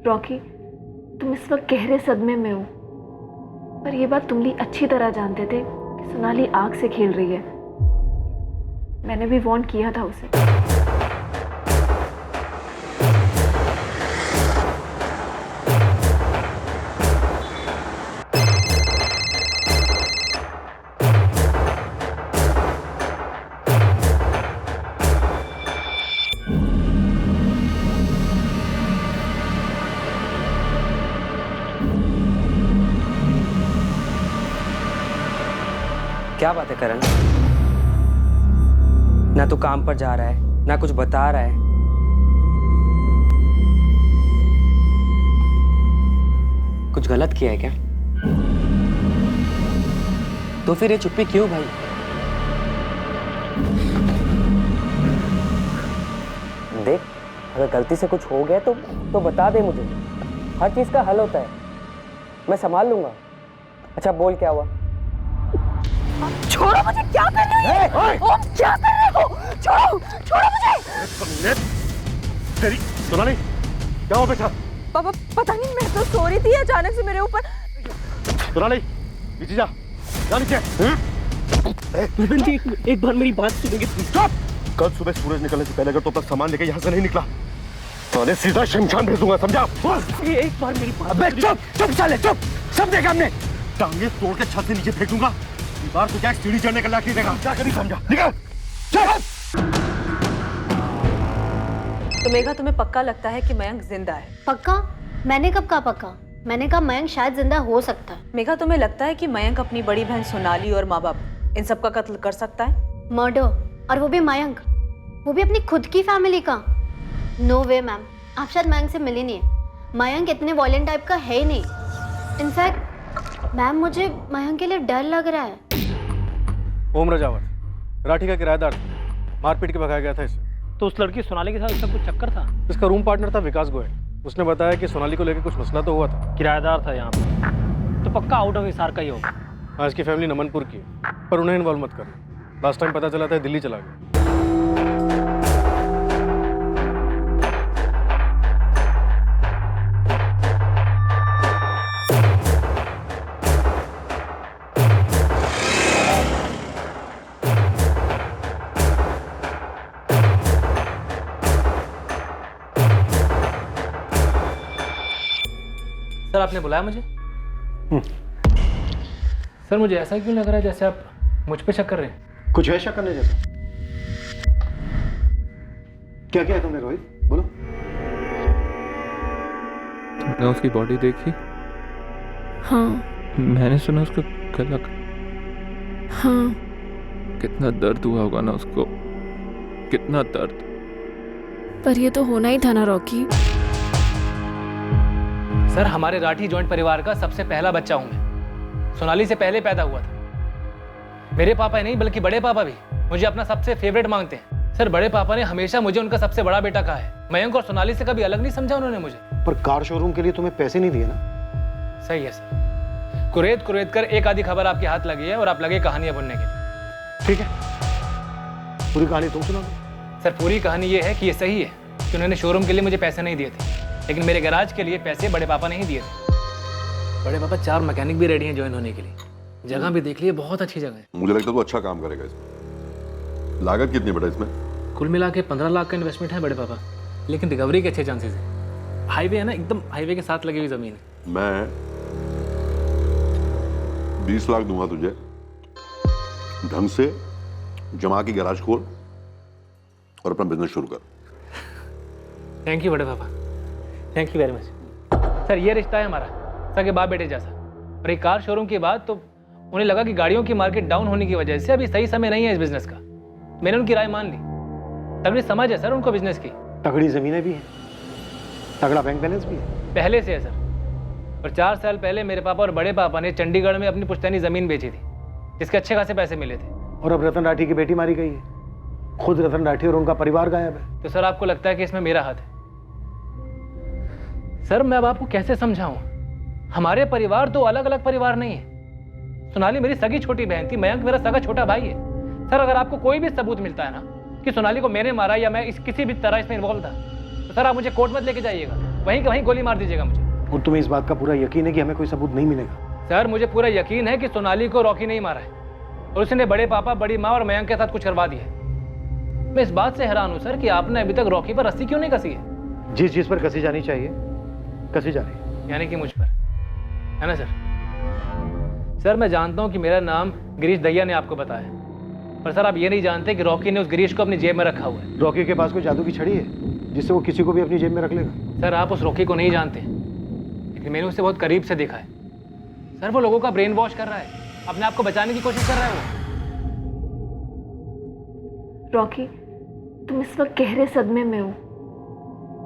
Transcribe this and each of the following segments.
Rocky, तुम इस वक्त गहरे सदमे में हो, पर यह बात तुम भी अच्छी तरह जानते थे कि सोनाली आग से खेल रही है। मैंने भी वार्न किया था उसे। क्या बात है करण? ना तो काम पर जा रहा है, ना कुछ बता रहा है। कुछ गलत किया है क्या? तो फिर ये चुप्पी क्यों भाई? देख, अगर गलती से कुछ हो गया तो बता दे मुझे। हर चीज का हल होता है, मैं संभाल लूंगा। अच्छा बोल, क्या हुआ? छोड़ो मुझे, क्या कर रहे हो? ओम, क्या कर रहे हो? छोड़ो मुझे। तेरी सोनाली, क्या हुआ बेटा? पापा पता नहीं, मैं तो सो रही थी, अचानक से मेरे ऊपर। सोनाली, नीचे जा नीचे। विपिन जी, एक बार मेरी बात सुनेंगे? चुप! कल सुबह सूरज निकलने से पहले अगर तो अपना सामान लेके यहाँ से नहीं निकला तो सीधा शमशान भेज दूंगा, समझा? एक बार मेरी बात। अबे चुप साले, चुप! सब देखा हमने। टांगे तोड़ के छत से नीचे फेंक दूंगा। बार तो क्या सीढ़ी चढ़ने का लायक नहीं देगा। क्या करी, समझा? निकल चल। तो मेघा, तुम्हें पक्का लगता है कि मयंक जिंदा है? पक्का? मैंने कब कहा पक्का? मैंने कहा मयंक शायद जिंदा हो सकता है। मेघा, तुम्हें लगता है कि मयंक अपनी बड़ी बहन सोनाली और माँ बाप इन सब का कत्ल कर सकता है? मर्डर, और वो भी मयंक, वो भी अपनी खुद की फैमिली का? नो वे मैम, आप शायद मयंक से मिली नहीं है। मयंक इतने वॉयलेंट टाइप का है ही नहीं। इनफैक्ट मैम, मुझे मयंक के लिए डर लग रहा है। ओम राजावत, राठी का किराएदार, मारपीट के भगाया गया था इसे। तो उस लड़की सोनाली के साथ इसका कुछ चक्कर था? इसका रूम पार्टनर था विकास गोयल। उसने बताया कि सोनाली को लेकर कुछ मसला तो हुआ था। किराएदार था यहाँ पे, तो पक्का आउट ऑफ हिसार का ही होगा। आज की फैमिली नमनपुर की है, पर उन्हें इन्वॉल्व मत करना। लास्ट टाइम पता चला था दिल्ली चला गया। सर, आपने बुलाया मुझे? सर, मुझे ऐसा क्यों लग रहा है जैसे आप मुझ पे शक कर रहे हैं? कुछ है शक करने जैसा? क्या किया तुमने रोहित, बोलो? तुमने उसकी बॉडी देखी? हाँ। मैंने सुना उसका गला। हाँ। कितना दर्द हुआ होगा ना उसको, कितना दर्द। पर ये तो होना ही था ना रॉकी। सर, हमारे राठी जॉइंट परिवार का सबसे पहला बच्चा हूं मैं। सोनाली से पहले पैदा हुआ था। मेरे पापा ही नहीं बल्कि बड़े पापा भी मुझे अपना सबसे फेवरेट मांगते हैं। सर, बड़े पापा ने हमेशा मुझे उनका सबसे बड़ा बेटा कहा है। मयंक और सोनाली से कभी अलग नहीं समझा उन्होंने मुझे। पर कार शोरूम के लिए तुम्हें पैसे नहीं दिए ना? सही है सर। कुरेद कर एक आधी खबर आपके हाथ लगी है और आप लगे कहानियां बुनने के लिए। ठीक है, पूरी कहानी तुम सुना दो। सर, पूरी कहानी ये है कि ये सही है कि उन्होंने शोरूम के लिए मुझे पैसे नहीं दिए थे, लेकिन मेरे गैराज के लिए पैसे बड़े पापा ने ही दिए थे। बड़े पापा 4 मैकेनिक भी रेडी हैं ज्वाइन होने के लिए। जगह भी देख लिए, बहुत अच्छी जगह है। मुझे लगता है तू अच्छा काम करेगा इसमें। लागत कितनी बेटा इसमें? कुल मिला के 15 लाख का इन्वेस्टमेंट है बड़े पापा, लेकिन रिकवरी के अच्छे चांसेस है। हाईवे है ना, एकदम हाईवे के साथ लगी हुई जमीन है। मैं 20 लाख दूंगा तुझे, ढंग से जमा की गैराज खोल और अपना बिजनेस शुरू कर। थैंक यू बड़े पापा, thank you very much. Sir, ये रिश्ता है हमारा सगे बाप बेटे जैसा। और एक कार शोरूम की बात, तो उन्हें लगा कि गाड़ियों की मार्केट डाउन होने की वजह से अभी सही समय नहीं है इस बिजनेस का। मैंने उनकी राय मान ली। तगड़ी समझ है सर उनको बिजनेस की। तगड़ी जमीनें भी हैं, तगड़ा बैंक बैलेंस भी है। पहले से है सर। और 4 साल पहले मेरे पापा और बड़े पापा ने चंडीगढ़ में अपनी पुश्तैनी जमीन बेची थी, जिसके अच्छे खासे पैसे मिले थे। और अब रतन राठी की बेटी मारी गई है, खुद रतन राठी और उनका परिवार गायब है। तो सर, आपको लगता है कि इसमें मेरा हाथ है? सर, मैं अब आपको कैसे समझाऊं? हमारे परिवार तो अलग अलग परिवार नहीं है। सोनाली मेरी सगी छोटी बहन थी, मयंक मेरा सगा छोटा भाई है। सर, अगर आपको कोई भी सबूत मिलता है ना कि सोनाली को मैंने मारा या मैं किसी भी तरह इसमें इन्वॉल्व था, तो सर आप मुझे कोर्ट मत लेके जाइएगा। वहीं के वहीं गोली मार दीजिएगा मुझे। और तुम्हें इस बात का पूरा यकीन है कि हमें कोई सबूत नहीं मिलेगा? सर मुझे पूरा यकीन है कि सोनाली को रॉकी नहीं मारा है और उसने बड़े पापा, बड़ी माँ और मयंक के साथ कुछ करवा दिया है। मैं इस बात से हैरान हूँ सर कि आपने अभी तक रॉकी पर रस्सी क्यों नहीं कसी है? जिस चीज पर कसी जानी चाहिए कसी जा रही है। यानी कि मुझ पर, है ना सर? सर मैं जानता हूँ कि मेरा नाम गिरीश दहिया ने आपको बताया, पर सर आप ये नहीं जानते कि रॉकी ने उस गिरीश को अपनी जेब में रखा हुआ है। रॉकी के पास कोई जादू की छड़ी है जिससे वो किसी को भी अपनी जेब में रख लेगा? सर आप उस रॉकी को नहीं जानते, लेकिन मैंने उसे बहुत करीब से देखा है। सर वो लोगों का ब्रेन वॉश कर रहा है, अपने आप को बचाने की कोशिश कर रहा है वो। रॉकी, तुम इस वक्त गहरे सदमे में हो,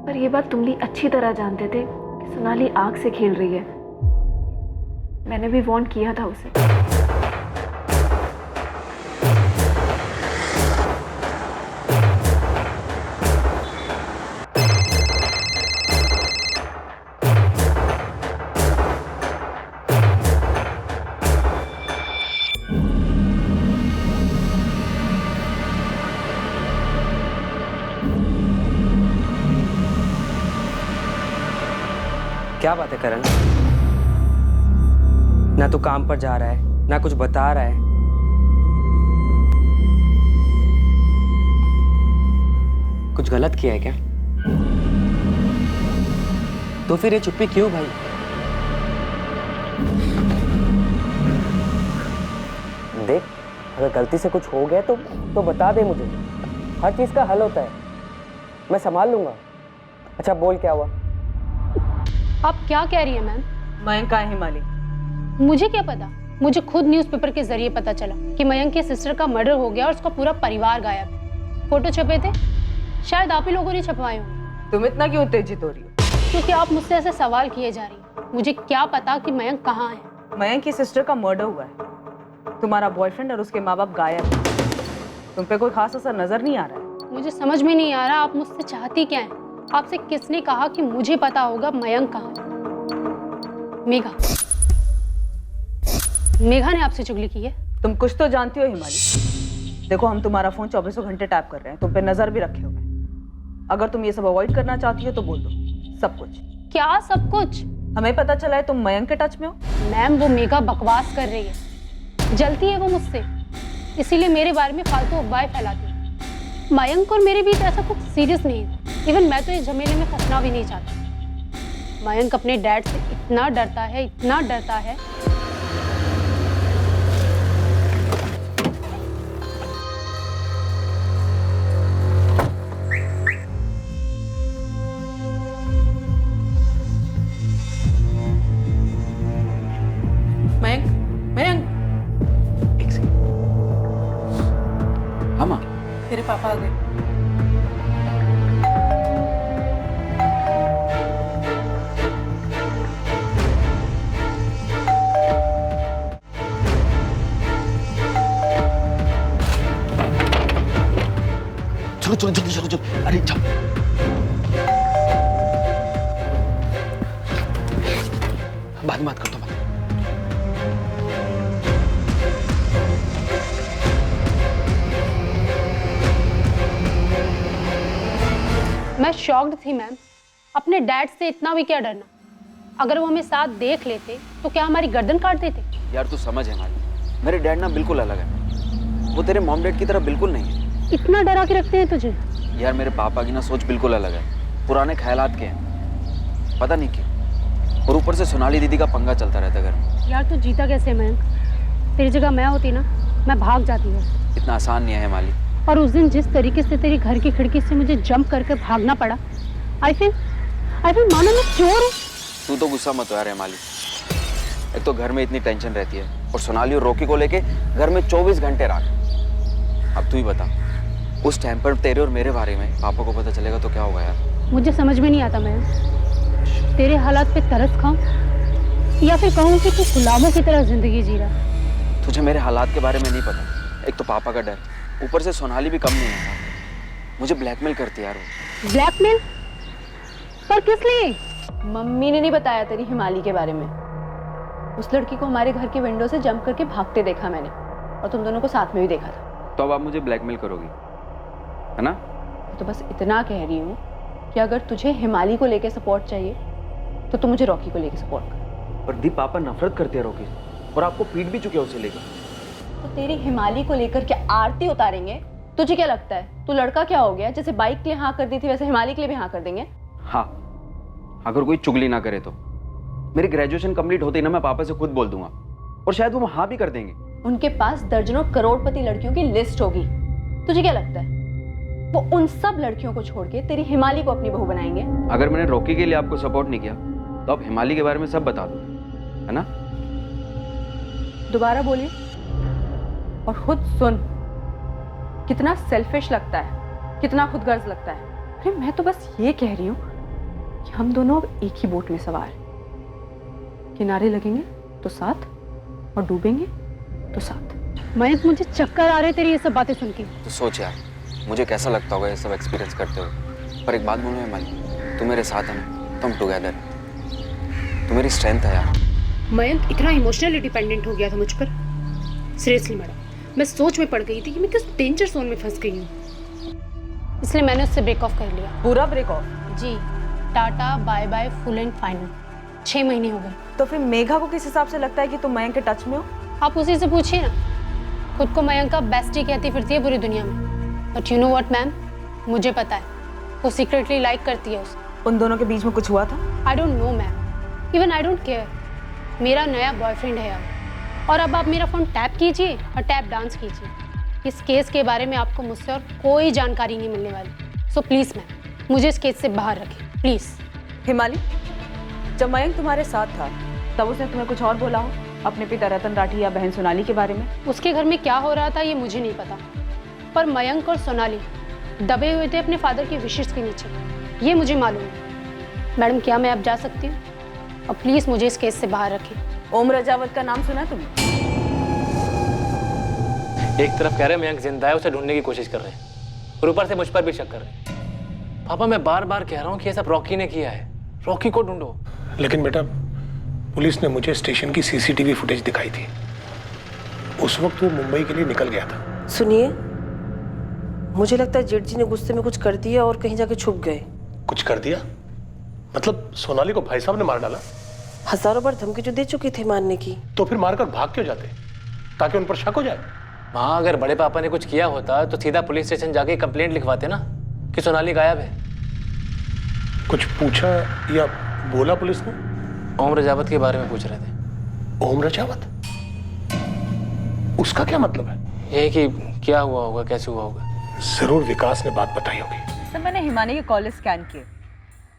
पर यह बात तुम भी अच्छी तरह जानते थे कि सोनाली आग से खेल रही है। मैंने भी वार्न किया था उसे। क्या बात है करण? ना तो काम पर जा रहा है ना कुछ बता रहा है। कुछ गलत किया है क्या? तो फिर ये चुप्पी क्यों भाई? देख, अगर गलती से कुछ हो गया तो बता दे मुझे। हर चीज का हल होता है, मैं संभाल लूंगा। अच्छा बोल क्या हुआ? आप क्या कह रही हैं मैम? मयंक कहाँ है हिमाली? मुझे क्या पता, मुझे खुद न्यूज़पेपर के जरिए पता चला कि मयंक की सिस्टर का मर्डर हो गया और उसका पूरा परिवार गायब है। फोटो छपे थे, शायद आप ही लोगों ने छपवाए होंगे। तुम इतना क्यों उत्तेजित हो रही हो? क्योंकि आप मुझसे ऐसे सवाल किए जा रही हैं। मुझे क्या पता कि मयंक कहाँ है? मयंक की सिस्टर का मर्डर हुआ है, तुम्हारा बॉयफ्रेंड और उसके माँ बाप गायब है। तुम पे कोई खास असर नजर नहीं आ रहा है। मुझे समझ में नहीं आ रहा आप मुझसे चाहती क्या है? आपसे किसने कहा कि मुझे पता होगा मयंक कहाँ है? मेघा ने आपसे चुगली की है। तुम कुछ तो जानती हो हिमाली। देखो हम तुम्हारा फोन 24 घंटे टैप कर रहे हैं, तुम पे नजर भी रखे हुए हैं। अगर तुम ये सब अवॉइड करना चाहती हो तो बोल दो सब कुछ। क्या सब कुछ? हमें पता चला है तुम मयंक के टच में हो। मैम वो मेघा बकवास कर रही है, जलती है वो मुझसे, इसीलिए मेरे बारे में फालतू अफवाहें फैलाती है। मयंक और मेरे बीच ऐसा कुछ सीरियस नहीं है। इवन मैं तो इस झमेले में फंसना भी नहीं चाहती। मयंक अपने डैड से इतना डरता है, इतना डरता है। मयंक, मयंक, एक सेकंड। हाँ माँ, तेरे पापा आ गए। चलो चलो जल्दी चलो चलो। अरे चल। बाद में बात करता हूँ। मैं शॉक्ड थी मैम। अपने डैड से इतना भी क्या डरना? अगर वो हमें साथ देख लेते तो क्या हमारी गर्दन काट देते? यार तू समझ है माली, मेरे डैड ना बिल्कुल अलग है। वो तेरे मॉम डैड की तरह बिल्कुल नहीं है। इतना डरा के रखते हैं तुझे? यार मेरे पापा की ना सोच बिल्कुल अलग है, पुराने ख्यालात के हैं, पता नहीं क्यों। और ऊपर से सोनाली दीदी का पंगा चलता रहता घर में। यार तू जीता कैसे मयंक? तेरी जगह मैं होती ना, मैं भाग जाती है। इतना आसान नहीं है माली। और उस दिन जिस तरीके से तेरी घर की खिड़की से मुझे जंप करके भागना पड़ा, आई फील मानो मैं चोर हूँ। तू तो गुस्सा मत हो यार माली। एक तो घर में इतनी टेंशन रहती है और सोनाली और रॉकी को लेके घर में 24 घंटे रात। अब तू ही बता, उस टाइम पर तेरे और मेरे बारे में पापा को पता चलेगा तो क्या होगा यार? मुझे समझ में नहीं आता मैं तेरे हालात पे तरस खाऊं या फिर कहूं कि तू गुलामों की तरह जिंदगी जी रहा। तुझे मेरे हालात के बारे में नहीं पता। एक तो पापा का डर, ऊपर से सोनाली भी कम नहीं है यार। मुझे ब्लैकमेल करती है यार वो। ब्लैकमेल? पर किस लिए? मम्मी ने नहीं बताया तेरी हिमाली के बारे में। उस लड़की को हमारे घर की विंडो से जंप करके भागते देखा मैंने, और तुम दोनों को साथ में भी देखा था। तो अब आप मुझे ब्लैकमेल करोगी, है ना? तो बस इतना कह रही हूँ कि अगर तुझे हिमाली को लेके सपोर्ट चाहिए तो तू मुझे रॉकी को लेके सपोर्ट कर। पर दी पापा नफरत करते हैं रॉकी से और आपको पीट भी चुके हैं उसे लेकर। तो तेरी हिमाली को लेकर क्या आरती उतारेंगे? तुझे क्या लगता है तू लड़का क्या हो गया? जैसे बाइक के लिए हाँ कर दी थी वैसे हिमाली के लिए भी हाँ कर देंगे? हाँ, अगर कोई चुगली ना करे तो मेरी ग्रेजुएशन कंप्लीट होते ही ना मैं पापा से खुद बोल दूंगा और शायद वो हाँ भी कर देंगे। उनके पास दर्जनों करोड़पति लड़कियों की लिस्ट होगी। तुझे क्या लगता है वो उन सब लड़कियों को छोड़ के तेरी हिमाली को अपनी बहू बनाएंगे? अगर मैंने रॉकी के लिए आपको सपोर्ट नहीं किया तो आप हिमाली के बारे में सब बता दो, है ना? दोबारा बोलिए और खुद सुन। कितना सेल्फिश लगता है, कितना खुदगर्ज लगता है। अरे मैं तो बस ये कह रही हूँ कि हम दोनों अब एक ही बोट में सवार हैं। किनारे लगेंगे तो साथ और डूबेंगे तो साथ। मयंक मुझे चक्कर आ रहे तेरी ये सब बातें सुन के। तो सोच यार मुझे कैसा लगता होगा ये सब एक्सपीरियंस करते हुए। पर एक बात बोलूं हिमाली, तू मेरे साथ है ना, तुम टुगेदर, तू मेरी स्ट्रेंथ है यार। मयंक इतना इमोशनली डिपेंडेंट हो गया था मुझ पर। सीरियसली मैडम, मैं सोच में पड़ गई थी कि मैं किस डेंजर जोन में फंस गई हूँ, इसलिए मैंने उससे ब्रेक ऑफ कर लिया। पूरा ब्रेक ऑफ? जी, tata bye bye full and final. 6 महीने हो गए। तो फिर मेघा को किस हिसाब से लगता है कि तुम मयंक के टच में हो? आप उसी से पूछिए ना। खुद को मयंक का बेस्टी कहती फिरती है पूरी दुनिया में। But you know what ma'am, मुझे पता है वो सीक्रेटली लाइक करती है उसे। उन दोनों के बीच में कुछ हुआ था? I don't know ma'am, even I don't care. मेरा नया बॉयफ्रेंड है अब, और अब आप मेरा फ़ोन टैप कीजिए और टैप डांस कीजिए। इस केस के बारे में आपको मुझसे और कोई जानकारी नहीं मिलने वाली। सो प्लीज़ मैम, मुझे इस केस से बाहर रखें प्लीज़। हिमाली, जब मयंक तुम्हारे साथ था तब उसने तुम्हें कुछ और बोला हो अपने पिता रतन राठी या बहन सोनाली के बारे में? उसके घर में क्या हो रहा था ये मुझे नहीं पता, पर मयंक और सोनाली दबे हुए थे अपने फादर की विशेष के नीचे, ये मुझे मालूम है। मैडम, क्या मैं अब जा सकती हूँ? और प्लीज़ मुझे इस केस से बाहर रखें। ओम रजावत का नाम सुना तुमने? एक तरफ कह रहे हैं मयंक जिंदा है, उसे ढूंढने की कोशिश कर रहे हैं, और ऊपर से मुझ पर भी शक कर रहे हैं। पापा, मैं बार बार कह रहा हूँ कि ये सब रॉकी ने किया है, रॉकी को ढूंढो। लेकिन बेटा, पुलिस ने मुझे स्टेशन की सीसीटीवी फुटेज दिखाई थी। उस वक्त वो मुंबई के लिए निकल गया था। सुनिए, मुझे लगता है जेठ जी ने गुस्से में कुछ कर दिया और कहीं जाके छुप गए। कुछ कर दिया? मतलब सोनाली को भाई साहब ने मार डाला? हजारों बार धमकी जो दे चुकी थी मारने की। तो फिर मारकर भाग क्यों जाते? ताकि उन पर शक हो जाए। माँ, अगर बड़े पापा ने कुछ किया होता तो सीधा पुलिस स्टेशन जाके कंप्लेंट लिखवाते ना कि सोनाली गायब है। कुछ पूछा या बोला पुलिस ने? ओम रजावत के बारे में पूछ रहे थे। ओम रजावत? उसका क्या मतलब है? ये कि क्या हुआ होगा, कैसे हुआ होगा। जरूर विकास ने बात बताई होगी। सर, मैंने हिमानी के कॉल स्कैन किए,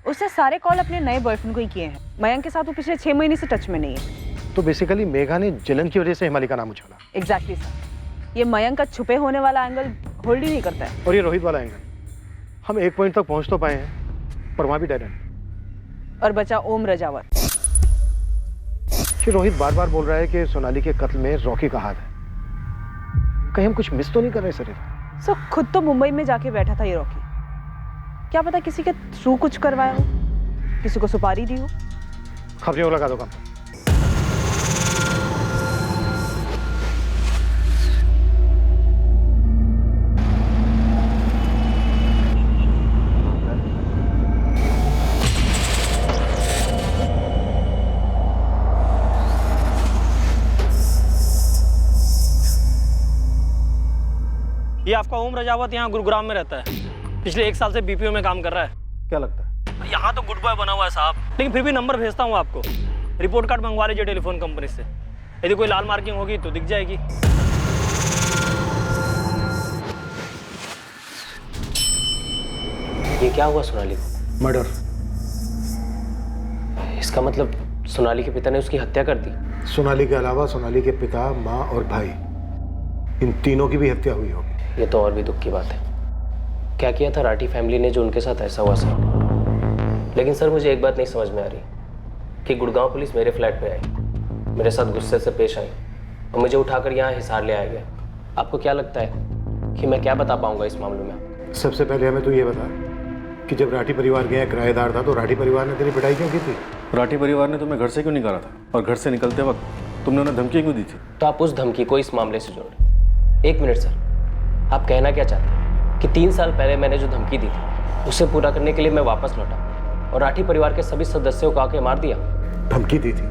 उससे सारे कॉल अपने नए बॉयफ्रेंड को ही किए हैं। मयंक के साथ वो पिछले 6 महीने से टच में नहीं है। तो बेसिकली मेघा ने जलन की वजह से हिमाली का नाम उछाला। एग्जैक्टली सर, ये मयंक का छुपे होने वाला एंगल होल्ड ही नहीं करता है। और ये रोहित वाला एंगल, हम एक पॉइंट तक पहुंच तो पाए हैं, पर वहां भी डेड एंड। और बचा ओम रजावत। फिर रोहित बार बार बोल रहा है कि सोनाली के कत्ल में रॉकी का हाथ है। कहीं हम कुछ मिस तो नहीं कर रहे सर? सो खुद तो मुंबई में जाके बैठा था ये रॉकी, क्या पता किसी के थ्रू कुछ करवाया हो, किसी को सुपारी दी हो। खबरें लगा दो काम। ये आपका ओम रजावत यहाँ गुरुग्राम में रहता है, पिछले 1 साल से बीपीओ में काम कर रहा है। क्या लगता है? यहाँ तो गुड बॉय बना हुआ है साहब, लेकिन फिर भी नंबर भेजता हूँ आपको। रिपोर्ट कार्ड मंगवा लीजिए टेलीफोन कंपनी से, यदि कोई लाल मार्किंग होगी तो दिख जाएगी। ये क्या हुआ सोनाली को? मर्डर। इसका मतलब सोनाली के पिता ने उसकी हत्या कर दी? सोनाली के अलावा सोनाली के पिता, माँ और भाई, इन तीनों की भी हत्या हुई होगी। ये तो और भी दुख की बात है। क्या किया था राठी फैमिली ने जो उनके साथ ऐसा हुआ सर? लेकिन सर, मुझे एक बात नहीं समझ में आ रही कि गुड़गांव पुलिस मेरे फ्लैट पे आई, मेरे साथ गुस्से से पेश आई और मुझे उठाकर यहाँ हिसार ले आया गया। आपको क्या लगता है कि मैं क्या बता पाऊंगा इस मामले में? सबसे पहले हमें तो ये बता कि जब राठी परिवार गया किराएदार था तो राठी परिवार ने तेरी पिटाई क्यों की थी? राठी परिवार ने तुम्हें घर से क्यों निकाला था, और घर से निकलते वक्त तुमने उन्हें धमकी क्यों दी थी? तो आप उस धमकी को इस मामले से जोड़ रहे। एक मिनट सर, आप कहना क्या चाहते हैं कि 3 साल पहले मैंने जो धमकी दी थी उसे पूरा करने के लिए मैं वापस लौटा और राठी परिवार के सभी सदस्यों को आके मार दिया। धमकी दी थी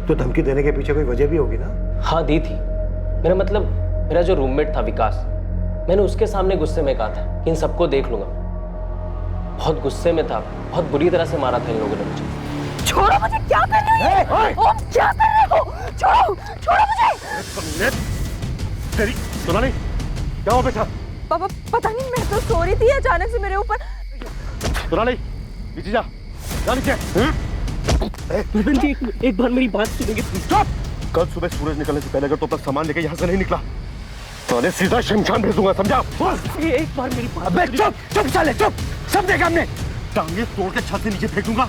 तो धमकी देने के पीछे कोई वजह भी होगी ना? हाँ दी थी। मेरा मतलब मेरा जो रूममेट था विकास, मैंने उसके सामने गुस्से में कहा था कि इन सबको देख लूंगा। बहुत गुस्से में था, बहुत बुरी तरह से मारा था इन लोगों ने मुझे। छोड़ो मुझे, क्या कर रहे हो? ओम क्या कर रहे हो? छोड़ो छोड़ो मुझे। तेरी सोनाली क्या हुआ बेटा? पापा पता नहीं, मैं तो सो रही थी, अचानक से मेरे ऊपर। सोनाली नीचे जा, जा नीचे। विपिन जी एक बार मेरी बात सुनेंगे? चुप! कल सुबह सूरज निकलने से पहले अगर तो अपना सामान लेके यहाँ से नहीं निकला तो उन्हें सीधा शमशान भेज दूंगा, समझा? एक बार मेरी बात। अबे चुप चुप साले चुप! सब देखा हमने। टांगे तोड़ के छत से नीचे फेंक दूंगा।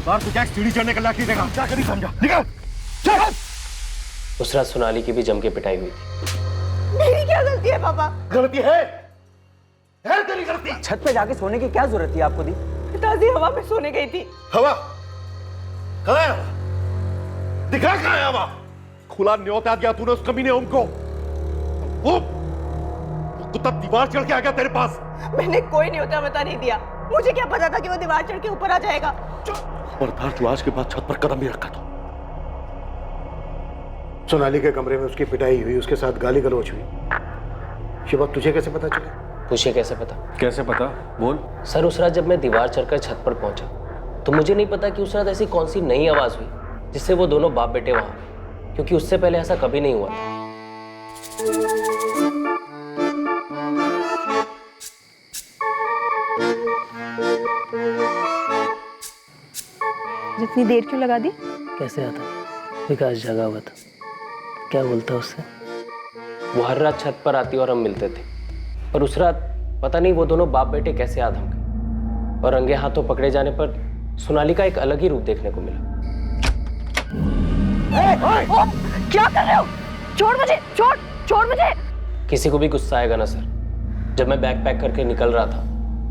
बार तो क्या सीढ़ी चढ़ने का लायक नहीं देगा। क्या करी समझा? निकल चल। उस रात सोनाली की भी जम के पिटाई हुई थी। मेरी क्या गलती है पापा? गलती है तेरी गलती। छत पे जाके सोने की क्या जरूरत थी आपको दी? पिताजी हवा में सोने गई थी। हवा कहाँ है हवा? दिखा कहाँ है हवा? खुला न्योता दिया तूने उस कमीने ओम को। वो कुत्ता दीवार चढ़ के आ गया तेरे पास। मैंने कोई न्योता बता नहीं दिया, मुझे क्या पता था कि वो दीवार चढ़ के ऊपर आ जाएगा। खबरदार तू आज के बाद छत पर कदम भी रखा तो। सोनाली के कमरे में उसकी पिटाई हुई, उसके साथ गाली गलौज हुई। ये बात तुझे कैसे पता चला? पूछे कैसे पता? कैसे पता? बोल। सर उस रात जब मैं दीवार चढ़कर छत पर पहुंचा तो मुझे नहीं पता कि उस रात ऐसी कौन सी नई आवाज हुई जिससे वो दोनों बाप बेटे वहां गए, क्योंकि उससे पहले ऐसा कभी नहीं हुआ था। जितनी देर क्यों लगा दी? कैसे आता? विकास जगा हुआ था, क्या बोलता उससे? वो हर रात छत पर आती और हम मिलते थे, पर उस रात पता नहीं वो दोनों बाप बेटे कैसे आधम गए और रंगे हाथों पकड़े जाने पर सोनाली का एक अलग ही रूप देखने को मिला। क्या कर रहे हो? छोड़ मुझे, छोड़ मुझे। किसी को भी गुस्सा आएगा ना सर। जब मैं बैग पैक करके निकल रहा था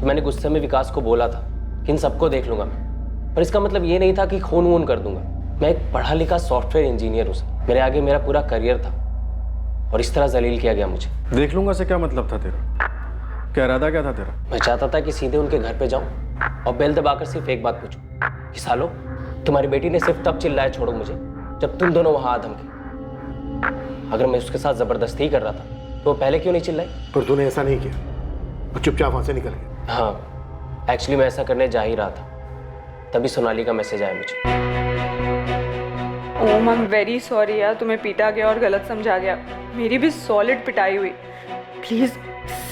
तो मैंने गुस्से में विकास को बोला था कि इन सबको देख लूंगा मैं, पर इसका मतलब ये नहीं था कि खून वून कर दूंगा। मैं एक पढ़ा लिखा सॉफ्टवेयर इंजीनियर हूँ सर, मेरे आगे मेरा पूरा करियर था और इस तरह जलील किया गया मुझे। देख लूंगा से क्या मतलब था तेरा? क्या इरादा क्या था तेरा? मैं चाहता था कि सीधे उनके घर पे जाऊं और बेल दबाकर सिर्फ एक बात पूछूं कि सालो तुम्हारी बेटी ने सिर्फ तब चिल्लाया छोड़ो मुझे जब तुम दोनों वहां आधम के। अगर मैं उसके साथ जबरदस्ती कर रहा था तो वो पहले क्यों नहीं चिल्लाई? पर तूने ऐसा नहीं किया, वो चुपचाप वहां से निकल गया। हाँ एक्चुअली मैं ऐसा करने जा ही रहा था, तभी सोनाली का मैसेज आया मुझे। ओम आई एम वेरी सॉरी यार, तुम्हें पीटा गया और गलत समझा गया। मेरी भी सॉलिड पिटाई हुई। प्लीज़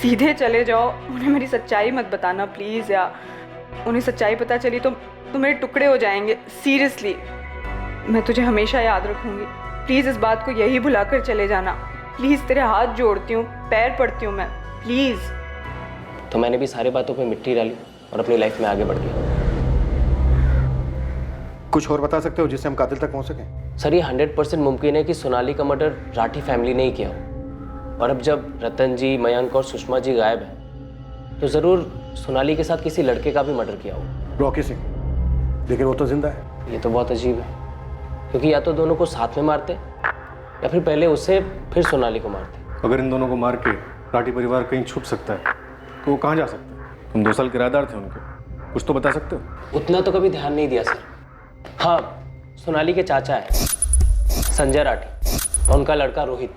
सीधे चले जाओ, उन्हें मेरी सच्चाई मत बताना प्लीज़ यार। उन्हें सच्चाई पता चली तो मेरे टुकड़े हो जाएंगे। सीरियसली मैं तुझे हमेशा याद रखूंगी। प्लीज़ इस बात को यही भुलाकर चले जाना। प्लीज़ तेरे हाथ जोड़ती हूँ, पैर पड़ती हूँ मैं, प्लीज़। तो मैंने भी सारी बातों पे मिट्टी डाली और अपनी लाइफ में आगे बढ़ गया। कुछ और बता सकते हो जिससे हम कातिल तक पहुंच सकें? सर ये 100% मुमकिन है कि सोनाली का मर्डर राठी फैमिली ने ही किया हो, और अब जब रतन जी, मयंक और सुषमा जी गायब हैं तो ज़रूर सोनाली के साथ किसी लड़के का भी मर्डर किया हो। रॉकी सिंह, लेकिन वो तो जिंदा है। ये तो बहुत अजीब है, क्योंकि या तो दोनों को साथ में मारते या फिर पहले उसे फिर सोनाली को मारते। अगर इन दोनों को मार के राठी परिवार कहीं छुप सकता है तो वो कहाँ जा सकता है? तुम 2 साल किराएदार थे उनके, कुछ तो बता सकते हो? उतना तो कभी ध्यान नहीं दिया सर। हाँ सोनाली के चाचा है संजय राठी और उनका लड़का रोहित,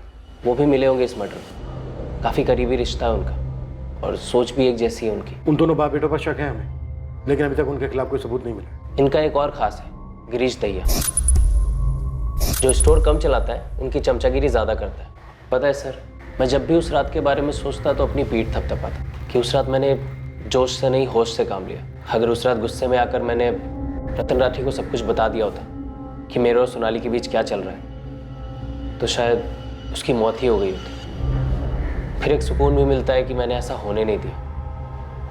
वो भी मिले होंगे इस मर्डर में। काफ़ी करीबी रिश्ता है उनका और सोच भी एक जैसी है उनकी। उन दोनों बाप बेटों पर शक है हमें, लेकिन अभी तक उनके खिलाफ कोई सबूत नहीं मिला। इनका एक और खास है, गिरीश दहिया, जो स्टोर कम चलाता है, उनकी चमचागिरी ज़्यादा करता है। पता है सर, मैं जब भी उस रात के बारे में सोचता तो अपनी पीठ थपथपाता कि उस रात मैंने जोश से नहीं होश से काम लिया। अगर उस रात गुस्से में आकर मैंने रतन राठी को सब कुछ बता दिया होता कि मेरे और सोनाली के बीच क्या चल रहा है, तो शायद उसकी मौत ही हो गई होती। फिर एक सुकून भी मिलता है कि मैंने ऐसा होने नहीं दिया,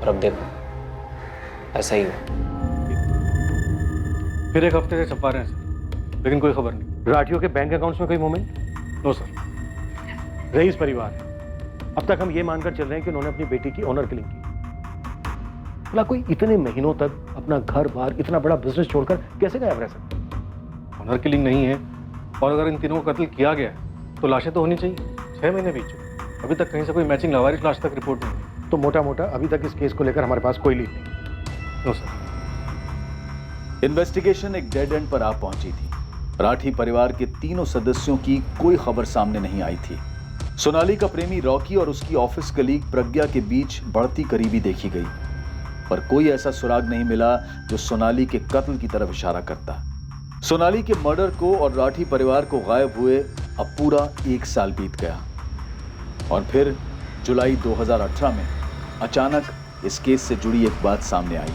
और अब देखो ऐसा ही हुआ। फिर 1 हफ्ते से छपा रहे हैं सर, लेकिन कोई खबर नहीं। राठियों के बैंक अकाउंट्स में कोई मूवमेंट? No sir. रईस परिवार है, अब तक हम ये मानकर चल रहे हैं कि उन्होंने अपनी बेटी की ऑनर किलिंग की। भला कोई इतने महीनों तक अपना घर बार, इतना बड़ा बिजनेस छोड़कर कैसे गायब रह सकता? ऑनर किलिंग नहीं है, और अगर इन तीनों को कत्ल किया गया तो लाशें तो होनी चाहिए। 6 महीने बीत चुके, अभी तक कहीं से कोई मैचिंग लावारिस लाश तक रिपोर्ट नहीं हुई। तो मोटा मोटा अभी तक इस केस को लेकर हमारे पास कोई लीड नहीं। No sir. इन्वेस्टिगेशन एक डेड एंड पर आ पहुंची थी। राठी परिवार के तीनों सदस्यों की कोई खबर सामने नहीं आई थी। सोनाली का प्रेमी रॉकी और उसकी ऑफिस कलीग प्रज्ञा के बीच बढ़ती करीबी देखी गई, पर कोई ऐसा सुराग नहीं मिला जो सोनाली के कत्ल की तरफ इशारा करता। सोनाली के मर्डर को और राठी परिवार को गायब हुए अब पूरा 1 साल बीत गया और फिर जुलाई 2018 में अचानक इस केस से जुड़ी एक बात सामने आई।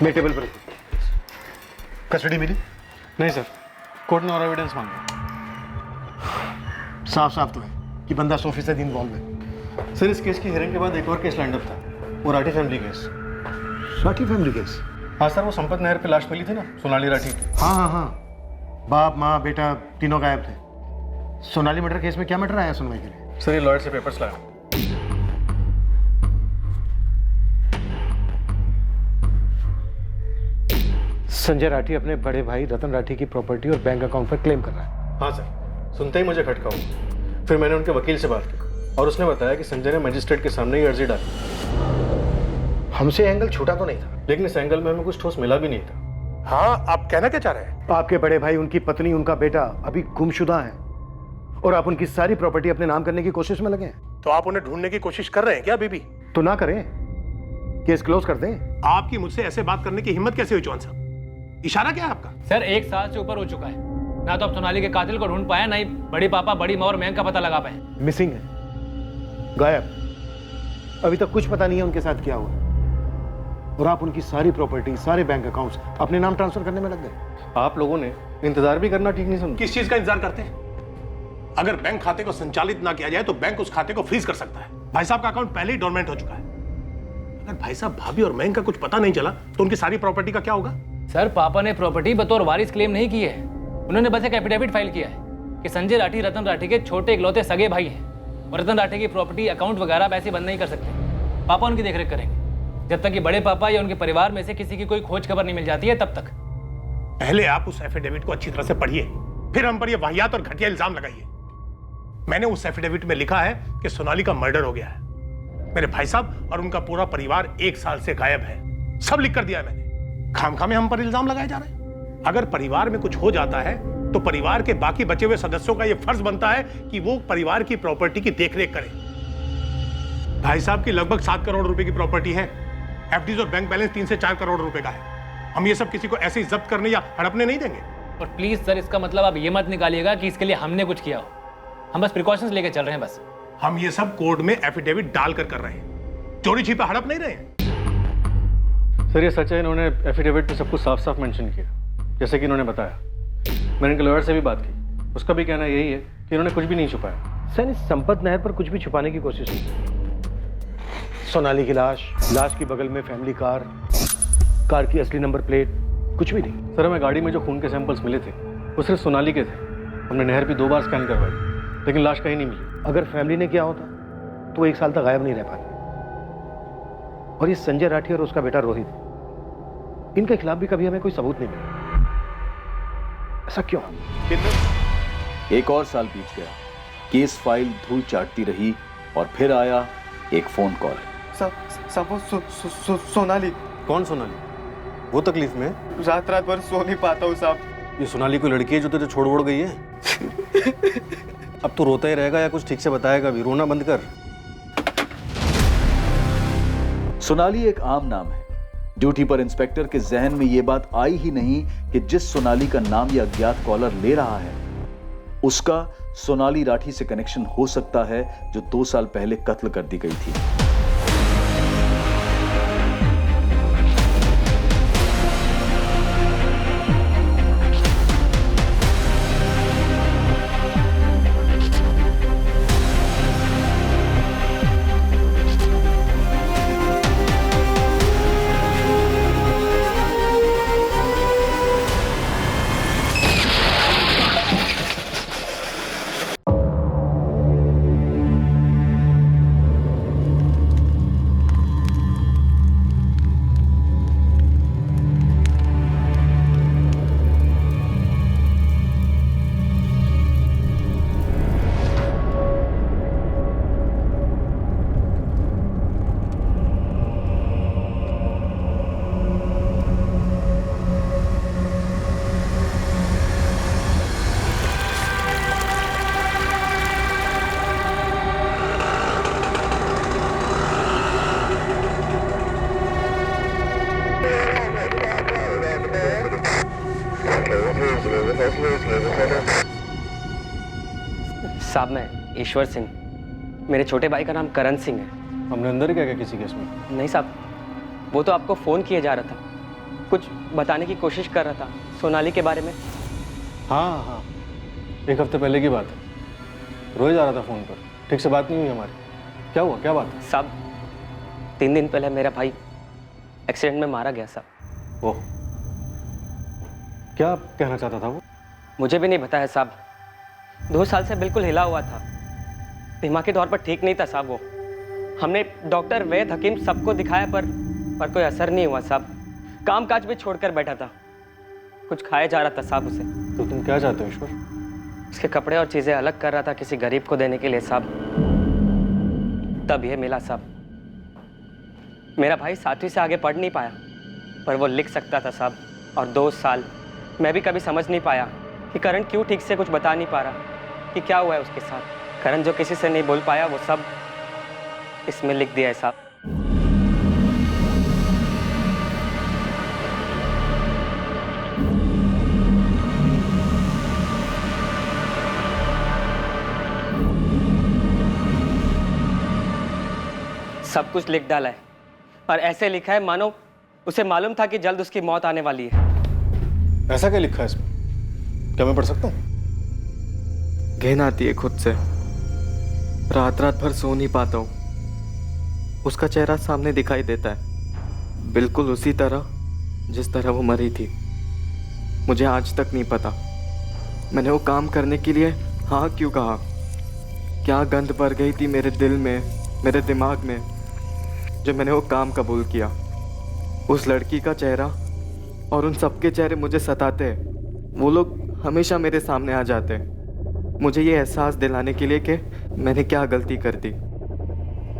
मैं टेबल पर कस्टडी मिली? नहीं सर, कोर्ट ने और एविडेंस मांगा। साफ साफ तो है कि बंदा 100% इन्वॉल्व है। सर, इस केस की हियरिंग के बाद एक और केस लाइंड अप था, वो Rathi family case. Rathi family case? हाँ सर, वो संपत नहर पे लाश मिली थी ना, सोनाली राठी की। हाँ, बाप माँ बेटा तीनों गायब थे। सोनाली मर्डर केस में क्या मैटर आया सुनवाई के लिए? सर, ये लॉयर से पेपर्स लाया। संजय राठी अपने बड़े भाई रतन राठी की प्रॉपर्टी और बैंक अकाउंट पर क्लेम कर रहा है। हाँ सर, सुनते ही मुझे खटका हुआ। फिर मैंने उनके वकील से बात की और उसने बताया कि संजय ने मजिस्ट्रेट के सामने ही अर्जी डाली। हमसे एंगल छूटा तो नहीं था, लेकिन इस एंगल में हमें कुछ ठोस मिला भी नहीं था। हाँ, आप कहना क्या चाह रहे हैं? आपके बड़े भाई, उनकी पत्नी, उनका बेटा अभी गुमशुदा हैं और आप उनकी सारी प्रॉपर्टी अपने नाम करने की कोशिश में लगे हैं। तो आप उन्हें ढूंढने की कोशिश कर रहे हैं क्या अभी भी? तो ना करें, केस क्लोज कर दें। आपकी मुझसे ऐसे बात करने की हिम्मत कैसे हुई चौहान साहब? इशारा क्या है आपका? सर 1 साल से ऊपर हो चुका है, ना तो आप सोनाली के कातिल को ढूंढ पाए, ना ही बड़ी पापा, बड़ी माँ और मयंक का पता लगा पाए। मिसिंग है, गायब। अभी तक कुछ पता नहीं है उनके साथ क्या हुआ और आप उनकी सारी प्रॉपर्टी, सारे बैंक अकाउंट्स अपने नाम ट्रांसफर करने में लग गए। आप लोगों ने इंतजार भी करना ठीक नहीं समझा। किस चीज का इंतजार करते हैं? अगर बैंक खाते को संचालित ना किया जाए तो बैंक उस खाते को फ्रीज कर सकता है। भाई साहब का अकाउंट पहले ही डोरमेंट हो चुका है। अगर भाई साहब, भाभी और मयंक का कुछ पता नहीं चला तो उनकी सारी प्रॉपर्टी का क्या होगा? सर, पापा ने प्रॉपर्टी बतौर वारिस क्लेम नहीं की है। उन्होंने बस एक एफिडेविट फाइल किया है कि संजय राठी रतन राठी के छोटे इकलौते सगे भाई हैं और रतन राठी की प्रॉपर्टी, अकाउंट वगैरह वैसे बंद नहीं कर सकते। पापा उनकी देखरेख करेंगे जब तक कि बड़े पापा या उनके परिवार में से किसी की कोई खोज खबर नहीं मिल जाती है, तब तक। पहले आप उस एफिडेविट को अच्छी तरह से पढ़िए, फिर हम पर यह वाहियात और घटिया इल्जाम लगाइए। मैंने उस एफिडेविट में लिखा है कि सोनाली का मर्डर हो गया है। मेरे भाई साहब और उनका पूरा परिवार 1 साल से गायब है। सब लिख कर दिया है मैंने। खामखा में हम पर इल्जाम लगाए जा रहे हैं। अगर परिवार में कुछ हो जाता है तो परिवार के बाकी बचे हुए सदस्यों का यह फर्ज बनता है कि वो परिवार की प्रॉपर्टी की देखरेख करें। भाई साहब की लगभग 7 करोड़ रुपए की प्रॉपर्टी है। एफडीज और बैंक बैलेंस 3 से 4 करोड़ रुपए का है। हम ये सब किसी को ऐसे ही जब्त करने या हड़पने नहीं देंगे। और प्लीज सर, इसका मतलब आप ये मत निकालिएगा कि इसके लिए हमने कुछ किया हो। हम बस प्रिकॉशंस लेके चल रहे हैं बस। हम ये सब कोर्ट में एफिडेविट डालकर कर रहे हैं, चोरी छिपे हड़प नहीं रहे हैं। सर, ये सच है, इन्होंने एफिडेविट में सब कुछ साफ साफ मेंशन किया, जैसे कि इन्होंने बताया। मैंने इनके लॉयर से भी बात की, उसका भी कहना यही है कि इन्होंने कुछ भी नहीं छुपाया। सर, इस संपत नहर पर कुछ भी छुपाने की कोशिश नहीं। सोनाली की लाश की बगल में फैमिली कार की असली नंबर प्लेट, कुछ भी नहीं। सर, हमें गाड़ी में जो खून के सैंपल्स मिले थे वो सिर्फ सोनाली के थे। हमने नहर भी 2 बार स्कैन करवाई, लेकिन लाश कहीं नहीं मिली। अगर फैमिली ने किया होता तो 1 साल तक गायब नहीं रह पाते। और ये संजय राठी और उसका बेटा रोहित, इनके खिलाफ भी कभी हमें कोई सबूत नहीं मिला। ऐसा क्यों? एक और साल बीत गया, केस फाइल धूल चाटती रही और फिर आया एक फोन कॉल। सोनाली। कौन सोनाली? वो तकलीफ में? रात भर सो नहीं पाता हूँ साहब। ये सोनाली कोई लड़की है जो तुझे छोड़ गई है? अब तो रोता ही रहेगा या कुछ ठीक से बताएगा भी? रोना बंद कर। सोनाली एक आम नाम है। ड्यूटी पर इंस्पेक्टर के जहन में यह बात आई ही नहीं कि जिस सोनाली का नाम यह अज्ञात कॉलर ले रहा है उसका सोनाली राठी से कनेक्शन हो सकता है, जो 2 साल पहले कत्ल कर दी गई थी। साहब मैं ईश्वर सिंह, मेरे छोटे भाई का नाम करण सिंह है। हमने अंदर क्या किसी केस में? नहीं साहब, वो तो आपको फ़ोन किए जा रहा था, कुछ बताने की कोशिश कर रहा था सोनाली के बारे में। हाँ, 1 हफ्ते पहले की बात है। रोए जा रहा था फ़ोन पर, ठीक से बात नहीं हुई हमारी। क्या हुआ, क्या बात है? साहब 3 दिन पहले मेरा भाई एक्सीडेंट में मारा गया साहब। वो क्या कहना चाहता था वो? मुझे भी नहीं पता है साहब, 2 साल से बिल्कुल हिला हुआ था, दिमागी तौर पर ठीक नहीं था साहब वो। हमने डॉक्टर, वैद्य, हकीम सबको दिखाया पर कोई असर नहीं हुआ साहब। काम काज भी छोड़कर बैठा था, कुछ खाया जा रहा था साहब उसे। तो तुम क्या चाहते हो ईश्वर? उसके कपड़े और चीज़ें अलग कर रहा था किसी गरीब को देने के लिए साहब, तब ये मिला साहब। मेरा भाई 7वीं से आगे पढ़ नहीं पाया, पर वो लिख सकता था साहब। और 2 साल मैं भी कभी समझ नहीं पाया कि करण क्यों ठीक से कुछ बता नहीं पा रहा कि क्या हुआ है उसके साथ। करण जो किसी से नहीं बोल पाया वो सब इसमें लिख दिया है साहब। सब कुछ लिख डाला है और ऐसे लिखा है मानो उसे मालूम था कि जल्द उसकी मौत आने वाली है। ऐसा क्या लिखा है इसमें? क्या मैं पढ़ सकता हूँ? घिन आती है खुद से, रात भर सो नहीं पाता हूँ। उसका चेहरा सामने दिखाई देता है, बिल्कुल उसी तरह जिस तरह वो मरी थी। मुझे आज तक नहीं पता मैंने वो काम करने के लिए हाँ क्यों कहा। क्या गंध भर गई थी मेरे दिल में, मेरे दिमाग में, जो मैंने वो काम कबूल किया। उस लड़की का चेहरा और उन सबके चेहरे मुझे सताते हैं। वो लोग हमेशा मेरे सामने आ जाते हैं, मुझे ये एहसास दिलाने के लिए कि मैंने क्या गलती कर दी।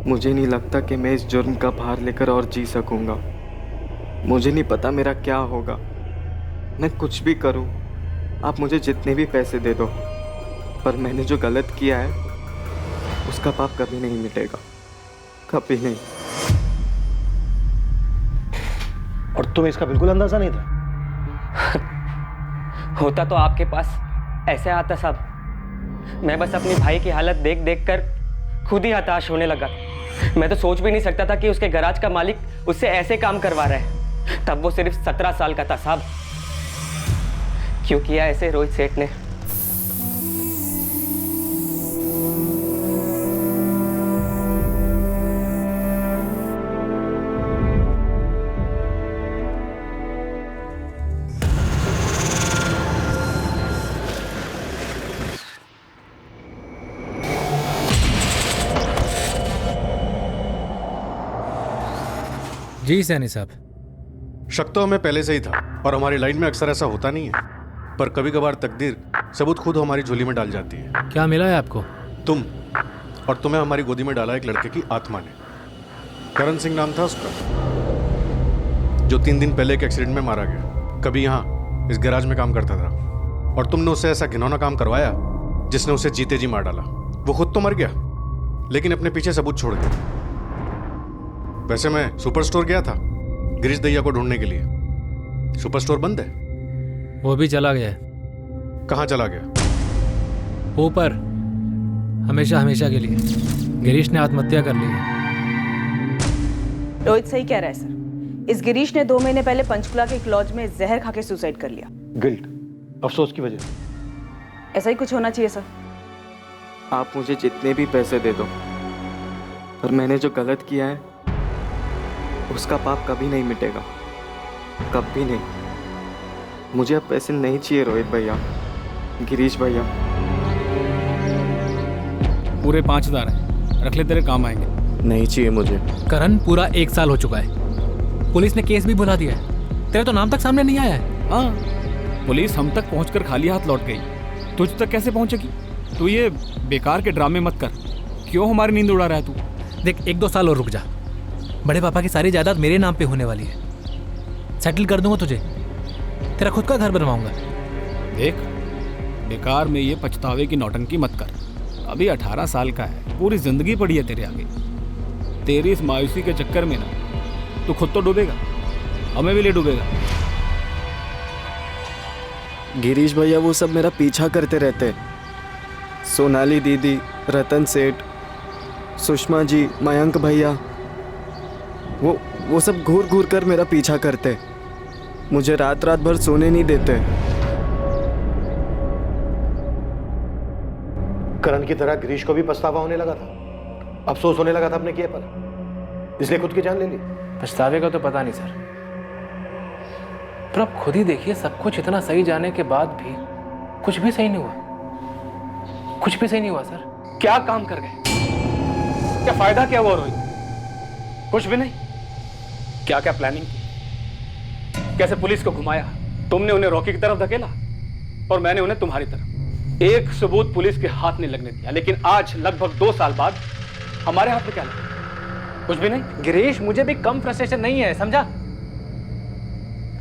मुझे नहीं लगता कि मैं इस जुर्म का भार लेकर और जी सकूंगा। मुझे नहीं पता मेरा क्या होगा। मैं कुछ भी करूं, आप मुझे जितने भी पैसे दे दो, पर मैंने जो गलत किया है उसका पाप कभी नहीं मिटेगा, कभी नहीं। और तुम्हें इसका बिल्कुल अंदाजा नहीं था? होता तो आपके पास ऐसे आता साहब। मैं बस अपनी भाई की हालत देख देख कर खुद ही हताश होने लगा। मैं तो सोच भी नहीं सकता था कि उसके गैराज का मालिक उससे ऐसे काम करवा रहा है। तब वो सिर्फ 17 साल का था साहब। क्यों किया ऐसे रोहित सेठ ने? जी सैनी साहब। शक तो हमें पहले से ही था और हमारी लाइन में अक्सर ऐसा होता नहीं है, पर कभी कभार तकदीर सबूत खुद हमारी झोली में डाल जाती है। क्या मिला है आपको? तुम, और तुम्हें हमारी गोदी में डाला एक लड़के की आत्मा ने। करण सिंह नाम था उसका, जो 3 दिन पहले एक एक्सीडेंट में मारा गया। कभी यहाँ इस गैराज में काम करता था और तुमने उससे ऐसा घिनौना काम करवाया जिसने उसे जीते जी मार डाला। वो खुद तो मर गया लेकिन अपने पीछे सबूत छोड़ दिया। वैसे मैं सुपर स्टोर गया था गिरीश दैया को ढूंढने के लिए। सुपर स्टोर बंद है। वो भी चला गया है। कहाँ चला गया? ऊपर, हमेशा हमेशा के लिए। गिरीश ने आत्महत्या कर ली है। रोहित सही कह रहा है सर। इस गिरीश ने 2 महीने पहले पंचकुला के एक लॉज में जहर खा के सुसाइड कर लिया। गिल्ट, अफसोस की वजह से। ऐसा ही कुछ होना चाहिए सर। आप मुझे जितने भी पैसे दे दो, पर मैंने जो गलत किया है उसका पाप कभी नहीं मिटेगा, कभी नहीं। मुझे अब पैसे नहीं चाहिए रोहित भैया, गिरीश भैया। पूरे 5000 हैं, रख ले, तेरे काम आएंगे। नहीं चाहिए मुझे। करण, पूरा 1 साल हो चुका है। पुलिस ने केस भी बुला दिया है, तेरा तो नाम तक सामने नहीं आया है। हाँ, पुलिस हम तक पहुंचकर खाली हाथ लौट गई, तुझ तक कैसे पहुंचेगी? तू ये बेकार के ड्रामे मत कर। क्यों हमारी नींद उड़ा रहा है तू? देख, 1-2 साल और रुक जा। बड़े पापा की सारी जायदाद मेरे नाम पे होने वाली है। सेटल कर दूंगा तुझे, तेरा खुद का घर बनवाऊंगा। देख, बेकार में ये पछतावे की नौटंकी मत कर। अभी 18 साल का है, पूरी जिंदगी पड़ी है तेरे आगे। तेरी इस मायूसी के चक्कर में ना तू खुद तो डूबेगा, हमें भी ले डूबेगा। गिरीश भैया वो सब मेरा पीछा करते रहते, सोनाली दीदी, रतन सेठ, सुषमा जी, मयंक भैया, वो सब घूर घूर कर मेरा पीछा करते, मुझे रात रात भर सोने नहीं देते। करण की तरह गिरीश को भी पछतावा होने लगा था, अफसोस होने लगा था अपने किए पर, इसलिए खुद की जान ले ली। पछतावे का तो पता नहीं सर, पर आप खुद ही देखिए, सब कुछ इतना सही जाने के बाद भी कुछ भी सही नहीं हुआ, कुछ भी सही नहीं हुआ सर। क्या काम कर गए? क्या फायदा क्या हुआ रोहित? कुछ भी नहीं। क्या क्या प्लानिंग की, कैसे पुलिस को घुमाया, तुमने उन्हें रॉकी की तरफ धकेला और मैंने उन्हें तुम्हारी तरफ। एक सबूत पुलिस के हाथ नहीं लगने दिया, लेकिन आज लगभग 2 साल बाद हमारे हाथ में क्या लगा? कुछ भी नहीं। गिरीश, मुझे भी कम फ्रस्ट्रेशन नहीं है, समझा?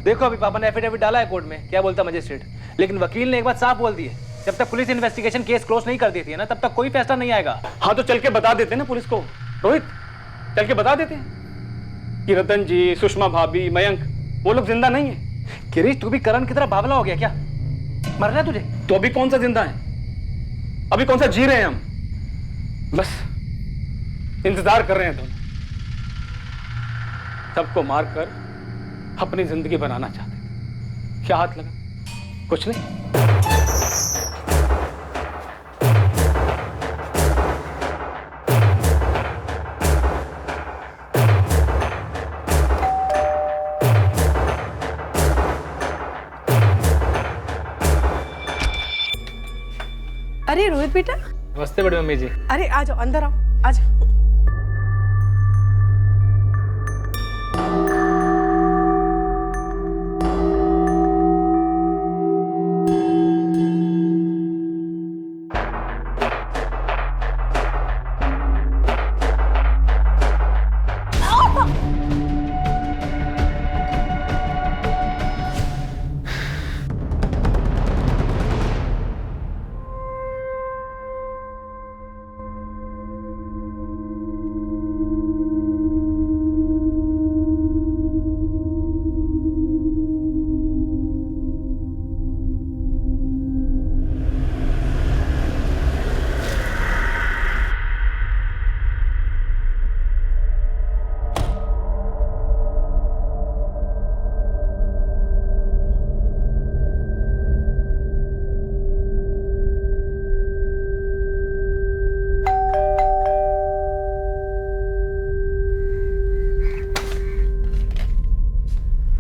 देखो अभी पापा ने एफिडेविट डाला है कोर्ट में, क्या बोलता मजिस्ट्रेट, लेकिन वकील ने एक बात साफ बोल दी है, जब तक पुलिस इन्वेस्टिगेशन केस क्लोज नहीं कर देती है ना, तब तक कोई फैसला नहीं आएगा। हाँ तो चल के बता देते ना पुलिस को रोहित, चल के बता देते कि रतन जी, सुषमा भाभी, मयंक, वो लोग जिंदा नहीं है। गिरीश, तू भी करण की तरह बावला हो गया क्या? मर रहा है तुझे? तो अभी कौन सा जिंदा है, अभी कौन सा जी रहे हैं हम? बस इंतजार कर रहे हैं दोनों, सबको मारकर अपनी जिंदगी बनाना चाहते थे। क्या हाथ लगा? कुछ नहीं। अरे रोहित बेटा। नमस्ते बड़ी मम्मी जी। अरे आ जाओ, अंदर आओ, आ जाओ।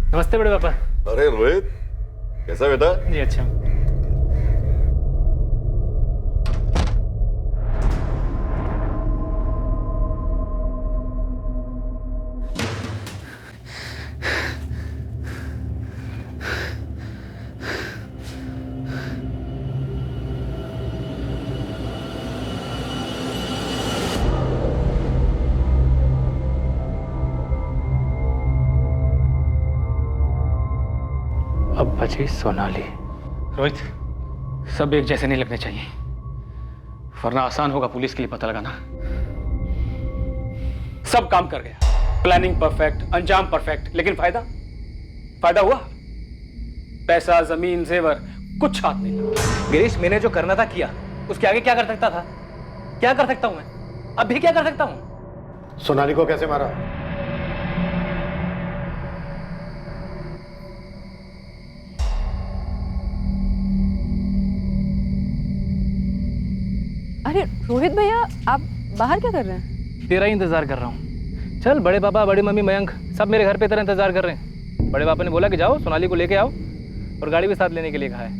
नमस्ते बड़े पापा। अरे रोहित, कैसा बेटा? जी अच्छा। अब बची सोनाली। रोहित, सब एक जैसे नहीं लगने चाहिए, वरना आसान होगा पुलिस के लिए पता लगाना। सब काम कर गया, प्लानिंग परफेक्ट, अंजाम परफेक्ट, लेकिन फायदा? फायदा हुआ? पैसा, जमीन, जेवर, कुछ हाथ नहीं लगा। गिरीश, मैंने जो करना था किया, उसके आगे क्या कर सकता था? क्या कर सकता हूं मैं? अब भी क्या कर सकता हूं? सोनाली को कैसे मारा? अरे रोहित भैया, आप बाहर क्या कर रहे हैं? तेरा ही इंतजार कर रहा हूँ। चल, बड़े पापा, बड़ी मम्मी, मयंक सब मेरे घर पे तेरा इंतजार कर रहे हैं। बड़े पापा ने बोला कि जाओ सोनाली को लेके आओ, और गाड़ी भी साथ लेने के लिए कहा है।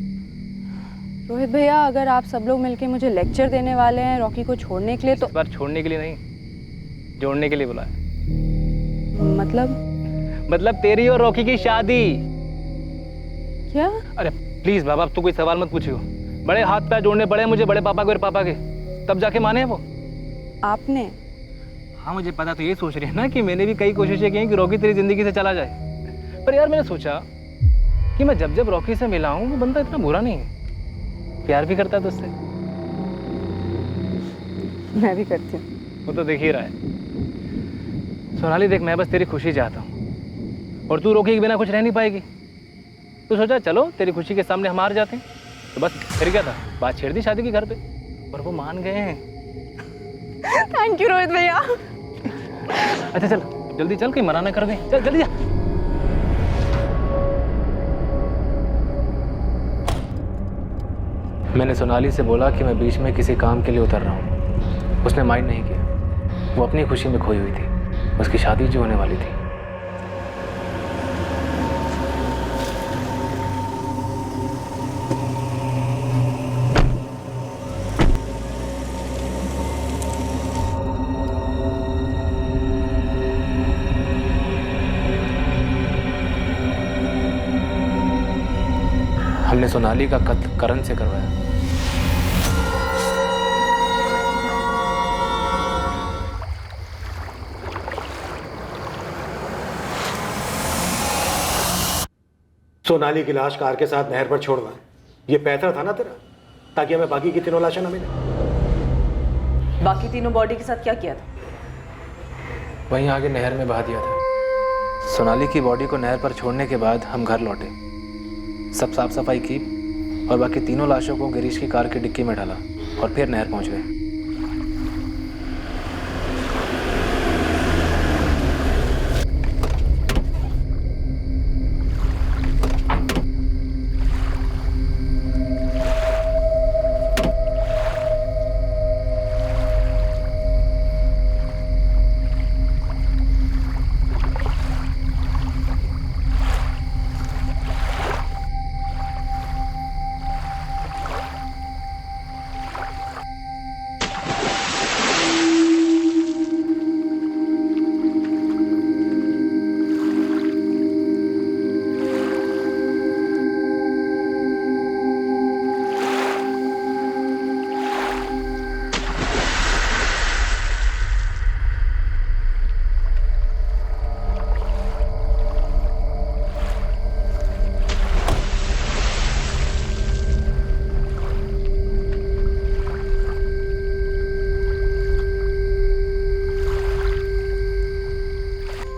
रोहित भैया, अगर आप सब लोग मिलके मुझे लेक्चर देने वाले हैं रॉकी को छोड़ने के लिए, तो इस बार छोड़ने के लिए नहीं, जोड़ने के लिए बुलाया। मतलब तेरी और रॉकी की शादी। क्या? अरे प्लीज बाबा, अब तो कोई सवाल मत पूछियो। बड़े हाथ पैर जोड़ने पड़े मुझे बड़े पापा के और पापा के, तब जाके माने वो। आपने? हाँ मुझे पता, तो ये सोच रही है ना कि मैंने भी कई कोशिशें की हैं कि रॉकी तेरी जिंदगी से चला जाए, पर यार मैंने सोचा कि मैं जब जब रॉकी से मिला हूँ वो बंदा इतना बुरा नहीं है, प्यार भी करता है तुझसे। मैं भी करती हूँ। वो तो देख ही रहा है। सोनाली देख, मैं बस तेरी खुशी चाहता हूँ, और तू रॉकी के बिना कुछ रह नहीं पाएगी। तो सोचा चलो तेरी खुशी के सामने हम हार जाते हैं, तो बस फिर क्या था, बात छेड़ दी शादी की घर पे। और वो मान गए हैं। थैंक यू रोहित भैया। अच्छा चल जल्दी चल, कहीं मना ना कर दें। चल जल्दी जा। मैंने सोनाली से बोला कि मैं बीच में किसी काम के लिए उतर रहा हूँ। उसने माइंड नहीं किया। वो अपनी खुशी में खोई हुई थी। उसकी शादी जो होने वाली थी। हमने सोनाली का कत्ल करण से करवाया। सोनाली की लाश कार के साथ नहर पर छोड़ना, ये पैतरा था ना तेरा, ताकि हमें बाकी की तीनों लाशें ना मिले। बाकी तीनों बॉडी के साथ क्या किया था? वहीं आगे नहर में बहा दिया था। सोनाली की बॉडी को नहर पर छोड़ने के बाद हम घर लौटे, सब साफ सफाई की और बाकी तीनों लाशों को गिरीश की कार की डिक्की में डाला और फिर नहर पहुंच गए।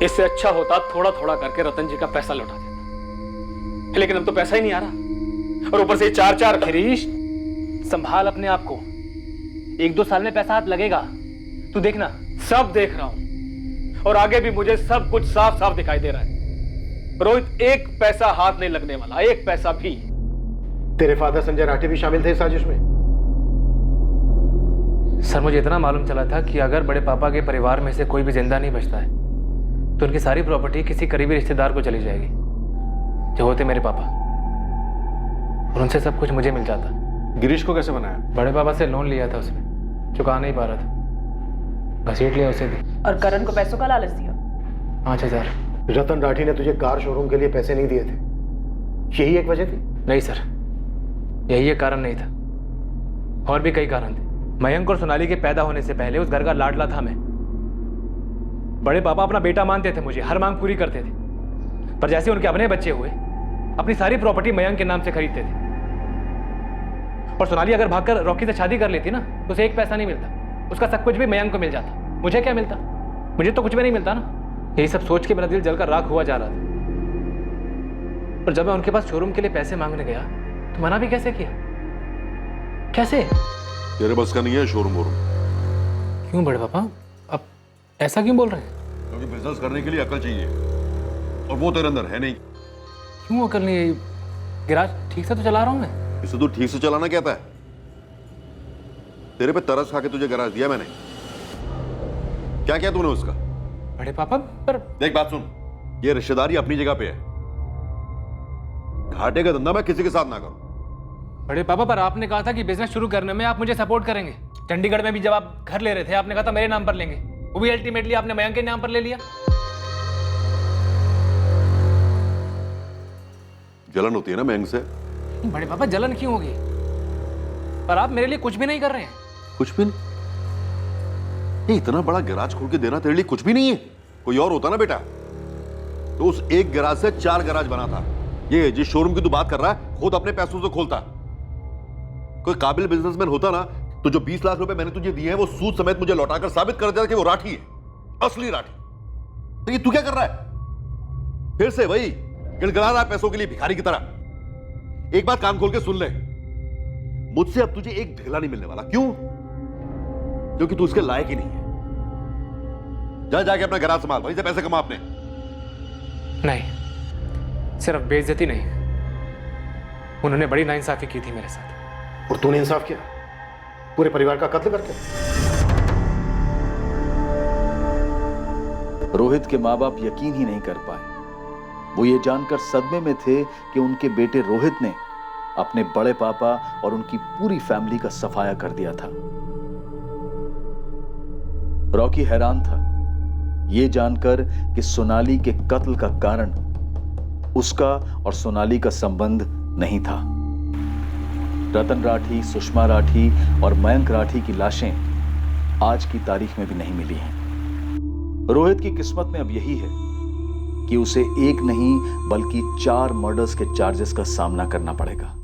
इससे अच्छा होता थोड़ा थोड़ा करके रतन जी का पैसा लौटा देता, लेकिन अब तो पैसा ही नहीं आ रहा और ऊपर से 4-4। गिरीश संभाल अपने आप को, 1-2 साल में पैसा हाथ लगेगा, तू देखना। सब देख रहा हूं और आगे भी मुझे सब कुछ साफ साफ दिखाई दे रहा है। रोहित, एक पैसा हाथ नहीं लगने वाला, एक पैसा भी। तेरे फादर संजय राठी भी शामिल थे इस साजिश में? सर मुझे इतना मालूम चला था कि अगर बड़े पापा के परिवार में से कोई भी जिंदा नहीं बचता है तो उनकी सारी प्रॉपर्टी किसी करीबी रिश्तेदार को चली जाएगी, जो होते मेरे पापा, और उनसे सब कुछ मुझे मिल जाता। गिरीश को कैसे बनाया? बड़े पापा से लोन लिया था उसने, चुका नहीं पा रहा था, घसीट लिया उसे भी। और करण को पैसों का लालच दिया? 5000। रतन राठी ने तुझे कार शोरूम के लिए पैसे नहीं दिए थे, यही एक वजह थी? नहीं सर, यही एक कारण नहीं था, और भी कई कारण थे। मयंक और सोनाली के पैदा होने से पहले उस घर का लाडला था मैं। बड़े पापा अपना बेटा मानते थे मुझे, हर मांग पूरी करते थे, पर जैसे उनके अपने बच्चे हुए अपनी सारी प्रॉपर्टी मयंक के नाम से खरीदते थे। और सोनाली अगर भागकर रॉकी से शादी कर लेती ना तो उसे एक पैसा नहीं मिलता, उसका सब कुछ भी मयंक को मिल जाता। मुझे क्या मिलता? मुझे तो कुछ भी नहीं मिलता ना। यही सब सोच के मेरा दिल जलकर राख हुआ जा रहा था। और जब मैं उनके पास शोरूम के लिए पैसे मांगने गया तो मना भी कैसे किया? कैसे? तेरे बस का नहीं है शोरूम वोरूम। क्यों बड़े पापा, अब ऐसा क्यों बोल रहे हैं? क्योंकि बिजनेस करने के लिए अकल चाहिए और वो तेरे अंदर है नहीं। क्यों अकल नहीं है? गैराज ठीक से तो चला रहा हूं मैं। इसे तू ठीक से चलाना कहता है? तेरे पे तरस खा के तुझे गैराज दिया मैंने, क्या किया तूने उसका? बड़े पापा पर देख बात सुन, ये रिश्तेदारी अपनी जगह पे है, घाटे का धंधा मैं किसी के साथ ना करूं। बड़े पापा पर आपने कहा था कि बिजनेस शुरू करने में आप मुझे सपोर्ट करेंगे। चंडीगढ़ में भी जब आप घर ले रहे थे आपने कहा था मेरे नाम पर लेंगे, वो भी अल्टीमेटली आपने मयंक के नाम पर ले लिया। जलन होती है ना मयंक से? बड़े पापा जलन क्यों होगी? पर आप मेरे लिए कुछ भी नहीं कर रहे हैं। कुछ भी नहीं? ये इतना बड़ा गैराज खोल के देना तेरे लिए कुछ भी नहीं है? कोई और होता ना बेटा तो उस एक गैराज से 4 गैराज बना था। ये जिस शोरूम की तू बात कर रहा है खुद अपने पैसों से खोलता। कोई काबिल बिजनेसमैन होता ना तो जो 20 लाख रुपए मैंने तुझे दिए हैं वो सूद समेत मुझे लौटाकर साबित कर देता कि वो राठी है, असली राठी। तो ये तू क्या कर रहा है? फिर से वही गिड़गिड़ा रहा है पैसों के लिए भिखारी की तरह। एक बात कान खोल के सुन ले, मुझसे अब तुझे एक ढेला नहीं मिलने वाला। क्यों? क्योंकि तू उसके लायक ही नहीं है। जा जाके अपना गराज संभाल, वहीं से पैसे कमा अपने। नहीं, सिर्फ बेइज्जती नहीं, उन्होंने बड़ी नाइंसाफी की थी मेरे साथ। और तूने इंसाफ किया पूरे परिवार का कत्ल करके। रोहित के माँ बाप यकीन ही नहीं कर पाए। वो ये जानकर सदमे में थे कि उनके बेटे रोहित ने अपने बड़े पापा और उनकी पूरी फैमिली का सफाया कर दिया था। रॉकी हैरान था ये जानकर कि सोनाली के कत्ल का कारण उसका और सोनाली का संबंध नहीं था। रतन राठी, सुषमा राठी और मयंक राठी की लाशें आज की तारीख में भी नहीं मिली हैं। रोहित की किस्मत में अब यही है कि उसे एक नहीं बल्कि 4 मर्डर्स के चार्जेस का सामना करना पड़ेगा।